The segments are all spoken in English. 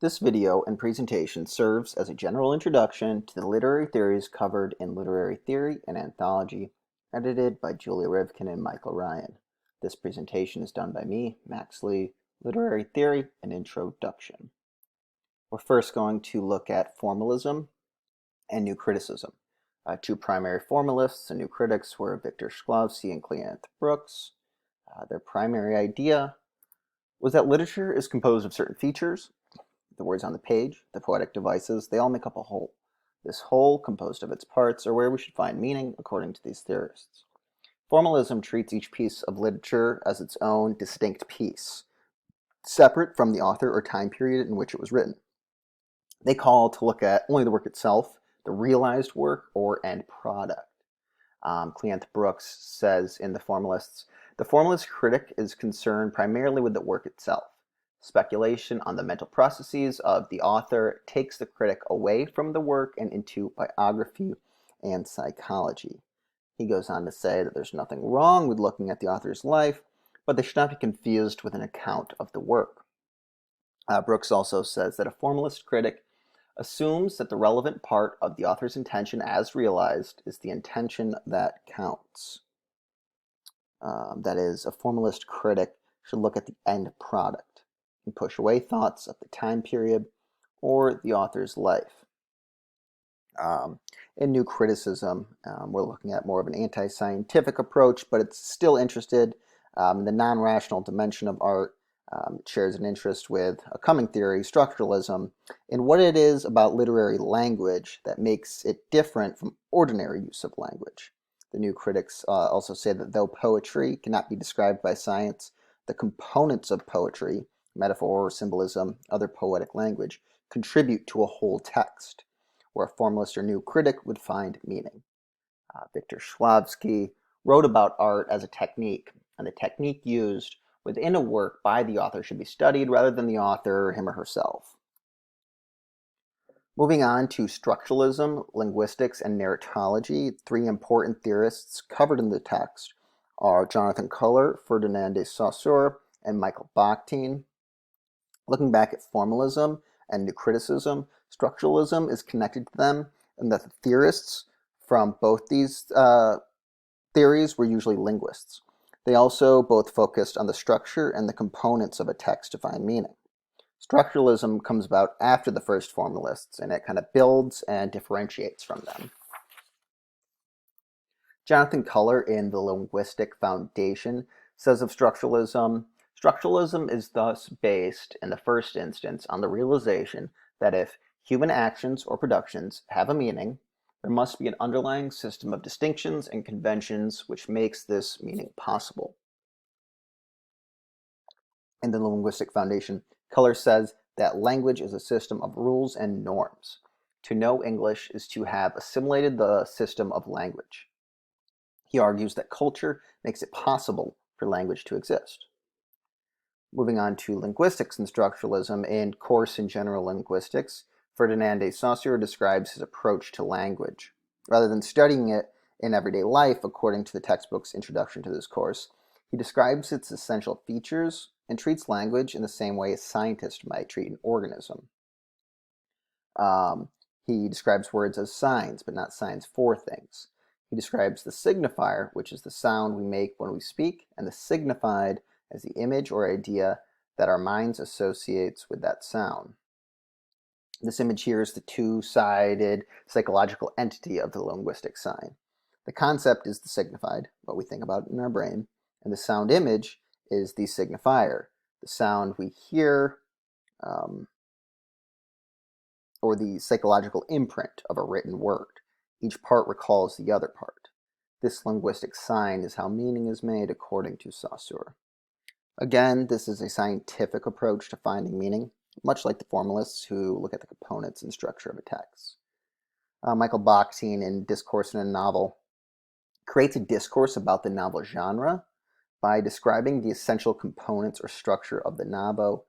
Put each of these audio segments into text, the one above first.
This video and presentation serves as a general introduction to the literary theories covered in Literary Theory and Anthology, edited by Julia Rivkin and Michael Ryan. This presentation is done by me, Max Lee, Literary Theory and Introduction. We're first going to look at formalism and new criticism. Two primary formalists and new critics were Victor Shklovsky and Cleanth Brooks. Their primary idea was that literature is composed of certain features. The words on the page, the poetic devices, they all make up a whole. This whole, composed of its parts, are where we should find meaning, according to these theorists. Formalism treats each piece of literature as its own distinct piece, separate from the author or time period in which it was written. They call to look at only the work itself, the realized work, or end product. Cleanth Brooks says in The Formalists, the formalist critic is concerned primarily with the work itself. Speculation on the mental processes of the author takes the critic away from the work and into biography and psychology. He goes on to say that there's nothing wrong with looking at the author's life, but they should not be confused with an account of the work. Brooks also says that a formalist critic assumes that the relevant part of the author's intention as realized is the intention that counts. That is, a formalist critic should look at the end product and push away thoughts of the time period or the author's life. In new criticism, we're looking at more of an anti-scientific approach, but it's still interested in the non-rational dimension of art. It shares an interest with a coming theory, structuralism, in what it is about literary language that makes it different from ordinary use of language. The new critics also say that though poetry cannot be described by science, the components of poetry, metaphor, symbolism, other poetic language, contribute to a whole text, where a formalist or new critic would find meaning. Victor Shklovsky wrote about art as a technique, and the technique used within a work by the author should be studied rather than the author, him or herself. Moving on to structuralism, linguistics, and narratology, three important theorists covered in the text are Jonathan Culler, Ferdinand de Saussure, and Michael Bakhtin. Looking back at formalism and new criticism, structuralism is connected to them, and that the theorists from both these theories were usually linguists. They also both focused on the structure and the components of a text to find meaning. Structuralism comes about after the first formalists, and it kind of builds and differentiates from them. Jonathan Culler in The Linguistic Foundation says of structuralism, structuralism is thus based in the first instance on the realization that if human actions or productions have a meaning, there must be an underlying system of distinctions and conventions which makes this meaning possible. In The Linguistic Foundation, Culler says that language is a system of rules and norms. To know English is to have assimilated the system of language. He argues that culture makes it possible for language to exist. Moving on to linguistics and structuralism, in Course in General Linguistics, Ferdinand de Saussure describes his approach to language. Rather than studying it in everyday life, according to the textbook's introduction to this course, he describes its essential features and treats language in the same way a scientist might treat an organism. He describes words as signs, but not signs for things. He describes the signifier, which is the sound we make when we speak, and the signified as the image or idea that our minds associates with that sound. This image here is the two-sided psychological entity of the linguistic sign. The concept is the signified, what we think about in our brain, and the sound image is the signifier, the sound we hear, or the psychological imprint of a written word. Each part recalls the other part. This linguistic sign is how meaning is made according to Saussure. Again, this is a scientific approach to finding meaning, much like the formalists who look at the components and structure of a text. Michael Bakhtin in Discourse in a Novel creates a discourse about the novel genre by describing the essential components or structure of the novel.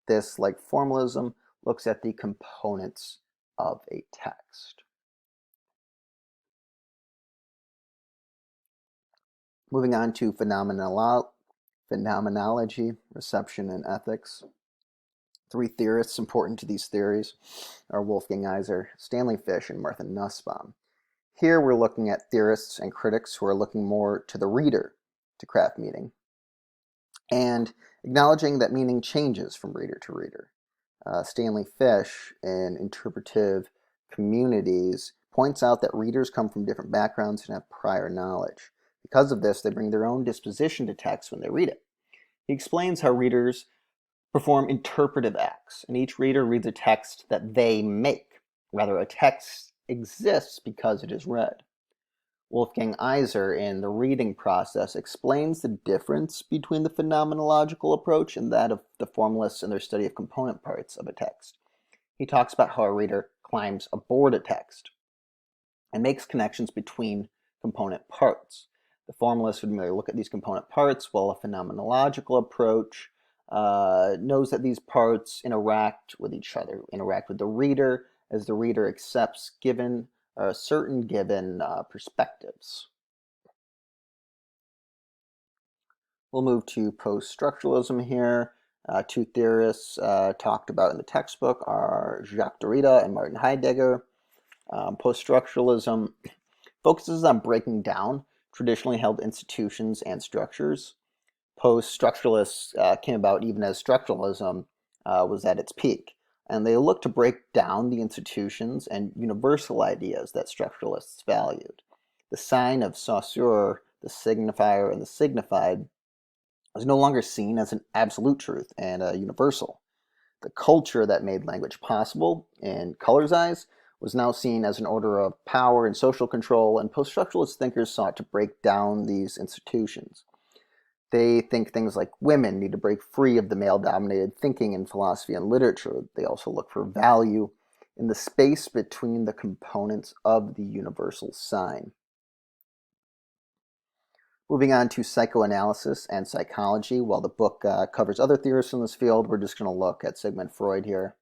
This, like formalism, looks at the components of a text. Moving on to phenomenology, reception, and ethics. Three theorists important to these theories are Wolfgang Iser, Stanley Fish, and Martha Nussbaum. Here we're looking at theorists and critics who are looking more to the reader to craft meaning, and acknowledging that meaning changes from reader to reader. Stanley Fish, in Interpretive Communities, points out that readers come from different backgrounds and have prior knowledge. Because of this, they bring their own disposition to text when they read it. He explains how readers perform interpretive acts, and each reader reads a text that they make. Rather, a text exists because it is read. Wolfgang Iser, in The Reading Process, explains the difference between the phenomenological approach and that of the formalists in their study of component parts of a text. He talks about how a reader climbs aboard a text and makes connections between component parts. The formalist would merely look at these component parts, while a phenomenological approach knows that these parts interact with each other, interact with the reader as the reader accepts certain given perspectives. We'll move to post-structuralism here. Two theorists talked about in the textbook are Jacques Derrida and Martin Heidegger. Post-structuralism focuses on breaking down traditionally held institutions and structures. Post-structuralists came about even as structuralism was at its peak, and they looked to break down the institutions and universal ideas that structuralists valued. The sign of Saussure, the signifier and the signified, was no longer seen as an absolute truth and a universal. The culture that made language possible, in Color's eyes, was now seen as an order of power and social control, and post-structuralist thinkers sought to break down these institutions. They think things like women need to break free of the male-dominated thinking in philosophy and literature. They also look for value in the space between the components of the universal sign. Moving on to psychoanalysis and psychology. While the book covers other theorists in this field, we're just going to look at Sigmund Freud here.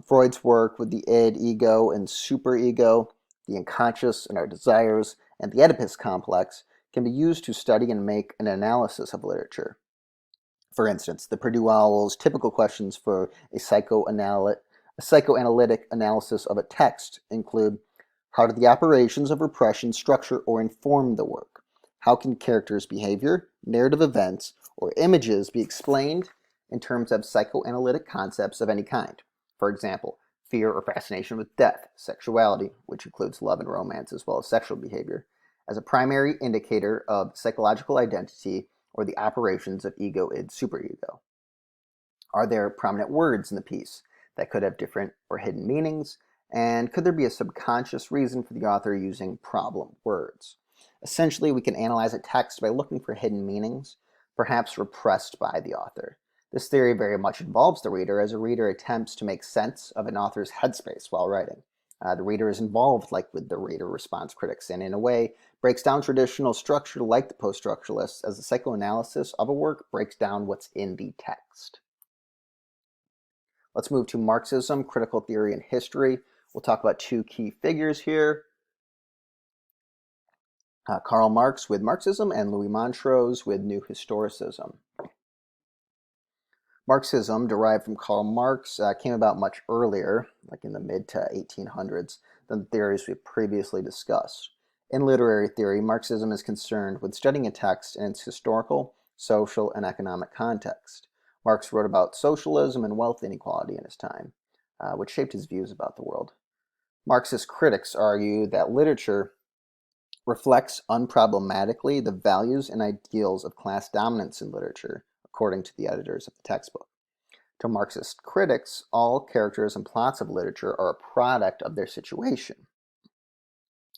Freud's work with the id, ego, and superego, the unconscious and our desires, and the Oedipus complex can be used to study and make an analysis of literature. For instance, the Purdue Owl's typical questions for a psychoanalytic analysis of a text include: how do the operations of repression structure or inform the work? How can characters' behavior, narrative events, or images be explained in terms of psychoanalytic concepts of any kind? For example, fear or fascination with death, sexuality, which includes love and romance as well as sexual behavior, as a primary indicator of psychological identity or the operations of ego, id, superego. Are there prominent words in the piece that could have different or hidden meanings? And could there be a subconscious reason for the author using problem words? Essentially, we can analyze a text by looking for hidden meanings, perhaps repressed by the author. This theory very much involves the reader, as a reader attempts to make sense of an author's headspace while writing. The reader is involved, like with the reader response critics, and in a way breaks down traditional structure like the post-structuralists, as the psychoanalysis of a work breaks down what's in the text. Let's move to Marxism, critical theory, and history. We'll talk about two key figures here. Karl Marx with Marxism and Louis Montrose with New Historicism. Marxism, derived from Karl Marx, came about much earlier, like in the mid to 1800s, than the theories we've previously discussed. In literary theory, Marxism is concerned with studying a text in its historical, social, and economic context. Marx wrote about socialism and wealth inequality in his time, which shaped his views about the world. Marxist critics argue that literature reflects unproblematically the values and ideals of class dominance in literature, according to the editors of the textbook. To Marxist critics, all characters and plots of literature are a product of their situation.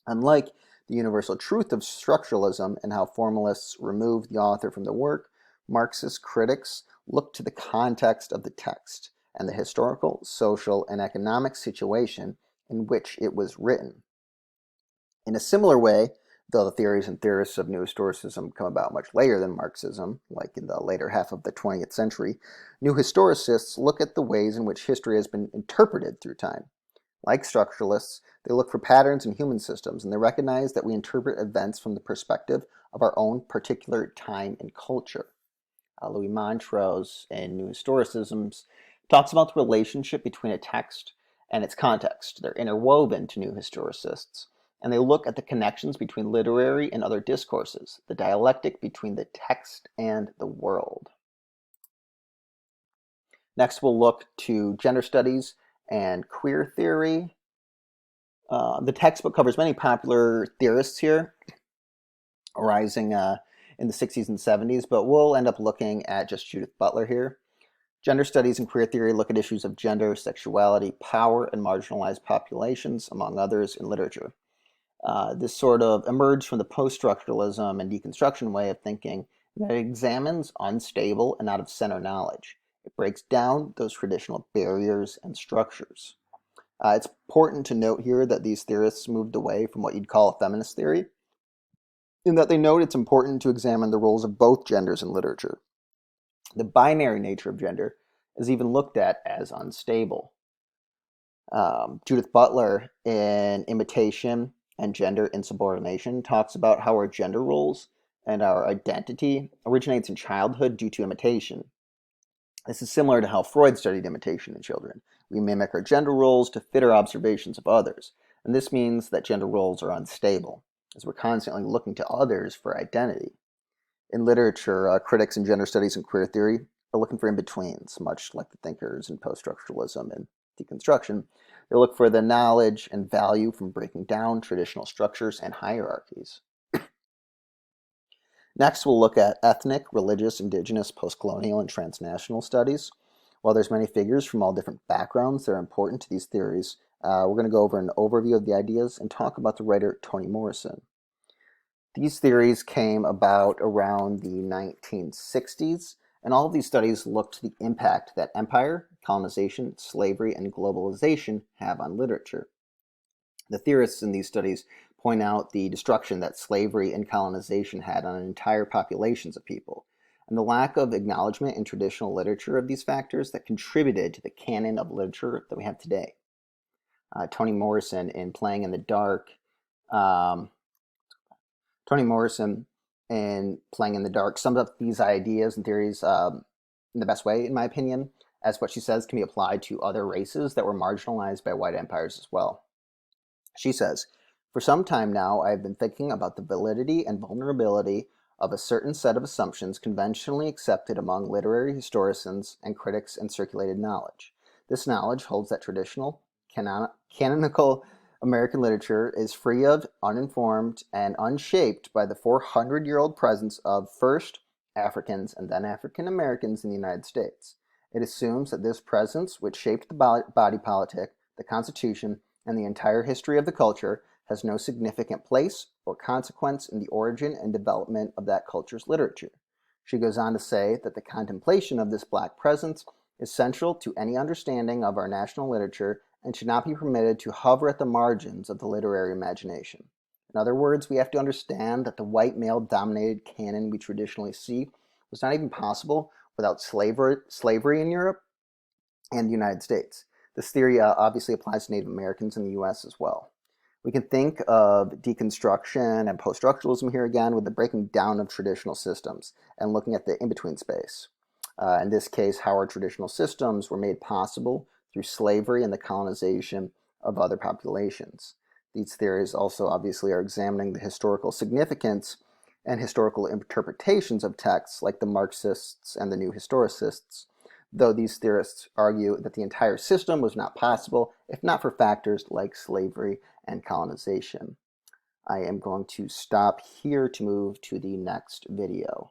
Unlike the universal truth of structuralism and how formalists remove the author from the work, Marxist critics look to the context of the text and the historical, social, and economic situation in which it was written. In a similar way, though the theories and theorists of New Historicism come about much later than Marxism, like in the later half of the 20th century, New Historicists look at the ways in which history has been interpreted through time. Like structuralists, they look for patterns in human systems, and they recognize that we interpret events from the perspective of our own particular time and culture. Louis Montrose in New Historicisms talks about the relationship between a text and its context. They're interwoven to new historicists, and they look at the connections between literary and other discourses, the dialectic between the text and the world. Next, we'll look to gender studies and queer theory. The textbook covers many popular theorists here, arising in the 60s and 70s, but we'll end up looking at just Judith Butler here. Gender studies and queer theory look at issues of gender, sexuality, power, and marginalized populations, among others, in literature. This sort of emerged from the post-structuralism and deconstruction way of thinking that examines unstable and out-of-center knowledge. It breaks down those traditional barriers and structures. It's important to note here that these theorists moved away from what you'd call a feminist theory, in that they note it's important to examine the roles of both genders in literature. The binary nature of gender is even looked at as unstable. Judith Butler in Imitation and Gender Insubordination talks about how our gender roles and our identity originates in childhood due to imitation. This is similar to how Freud studied imitation in children. We mimic our gender roles to fit our observations of others, and this means that gender roles are unstable, as we're constantly looking to others for identity. In literature, critics in gender studies and queer theory are looking for in-betweens, much like the thinkers in post-structuralism and deconstruction. They look for the knowledge and value from breaking down traditional structures and hierarchies. Next, we'll look at ethnic, religious, indigenous, post-colonial, and transnational studies. While there's many figures from all different backgrounds that are important to these theories, we're going to go over an overview of the ideas and talk about the writer Toni Morrison. These theories came about around the 1960s, and all of these studies look to the impact that empire, colonization, slavery, and globalization have on literature. The theorists in these studies point out the destruction that slavery and colonization had on entire populations of people, and the lack of acknowledgement in traditional literature of these factors that contributed to the canon of literature that we have today. Toni Morrison in Playing in the Dark sums up these ideas and theories in the best way, in my opinion, as what she says can be applied to other races that were marginalized by white empires as well. She says, "For some time now, I have been thinking about the validity and vulnerability of a certain set of assumptions conventionally accepted among literary historians and critics and circulated knowledge. This knowledge holds that traditional, canonical American literature is free of, uninformed, and unshaped by the 400-year-old presence of first Africans and then African Americans in the United States. It assumes that this presence, which shaped the body politic, the Constitution, and the entire history of the culture, has no significant place or consequence in the origin and development of that culture's literature." She goes on to say that the contemplation of this Black presence is central to any understanding of our national literature and should not be permitted to hover at the margins of the literary imagination. In other words, we have to understand that the white male-dominated canon we traditionally see was not even possible without slavery in Europe and the United States. This theory obviously applies to Native Americans in the U.S. as well. We can think of deconstruction and post-structuralism here again with the breaking down of traditional systems and looking at the in-between space. In this case, how our traditional systems were made possible through slavery and the colonization of other populations. These theories also obviously are examining the historical significance and historical interpretations of texts like the Marxists and the New Historicists, though these theorists argue that the entire system was not possible if not for factors like slavery and colonization. I am going to stop here to move to the next video.